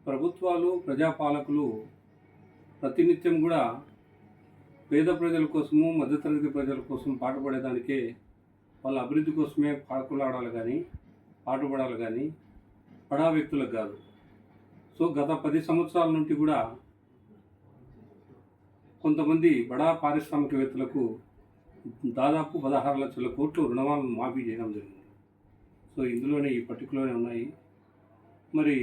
ప్రభుత్వాలు, ప్రజాపాలకులు ప్రతినిత్యం కూడా పేద ప్రజల కోసము, మధ్యతరగతి ప్రజల కోసం పాటుపడేదానికే, వాళ్ళ అభివృద్ధి కోసమే పాటుపడాలి కానీ బడా వ్యక్తులకు కాదు. సో గత 10 సంవత్సరాల నుండి కూడా కొంతమంది బడా పారిశ్రామికవేత్తలకు దాదాపు 16 లక్షల కోట్లు రుణాలను మాఫీ చేయడం జరిగింది. సో ఇందులోనే ఈ పట్టికలోనే ఉన్నాయి. మరి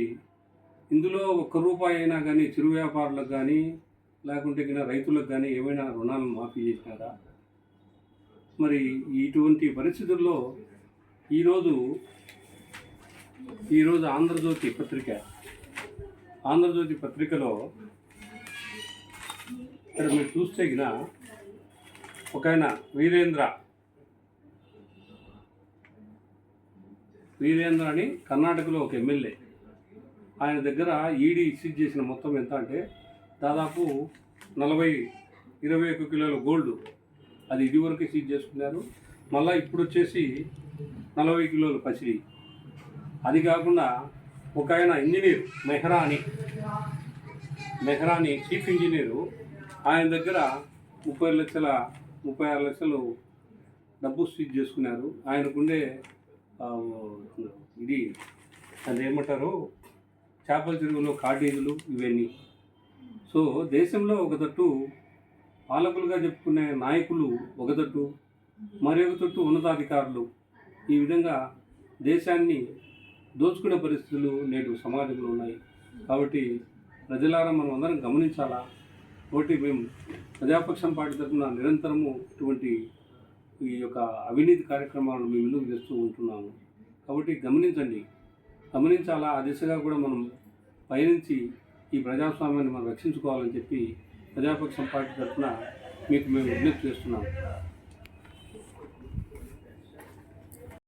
ఇందులో ₹1 అయినా కానీ చిరు వ్యాపారులకు కానీ లేకుంటే రైతులకు కానీ ఏమైనా రుణాలను మాఫీ చేసినారా? మరి ఇటువంటి పరిస్థితుల్లో ఈరోజు ఆంధ్రజ్యోతి పత్రికలో ఇక్కడ మీరు చూస్తే ఒక ఆయన వీరేంద్ర అని కర్ణాటకలో ఒక ఎమ్మెల్యే, ఆయన దగ్గర ఈడీ సీజ్ చేసిన మొత్తం ఎంత అంటే దాదాపు 21 కిలోల గోల్డ్. అది ఇదివరకు సీజ్ చేసుకున్నారు. మళ్ళీ ఇప్పుడు వచ్చేసి 40 కిలోల పసిడి. అది కాకుండా ఒక ఆయన ఇంజనీర్ మెహ్రాని చీఫ్ ఇంజనీరు, ఆయన దగ్గర 36 లక్షలు డబ్బు సీజ్ చేసుకున్నారు. ఆయనకుండే ఇది అది ఏమంటారు, చేపల చెరువులో కాటేజీలు ఇవన్నీ. సో దేశంలో ఒక తట్టు పాలకులుగా చెప్పుకునే నాయకులు ఒక తట్టు, మరొక తట్టు ఉన్నతాధికారులు ఈ విధంగా దేశాన్ని దోచుకునే పరిస్థితులు నేడు సమాజంలో ఉన్నాయి. కాబట్టి ప్రజలారా మనం అందరం గమనించాలా. కాబట్టి మేము ప్రజాపక్షం పార్టీ తరఫున నిరంతరము ఇటువంటి ఈ యొక్క అవినీతి కార్యక్రమాలను మేము ముందుకు తెస్తూ ఉంటున్నాము. కాబట్టి గమనించాలా. ఆ దిశగా కూడా మనం పయనించి ఈ ప్రజాస్వామ్యాన్ని మనం రక్షించుకోవాలని చెప్పి ప్రజాపక్షం పార్టీ తరఫున మీకు మేము విజ్ఞప్తి చేస్తున్నాము.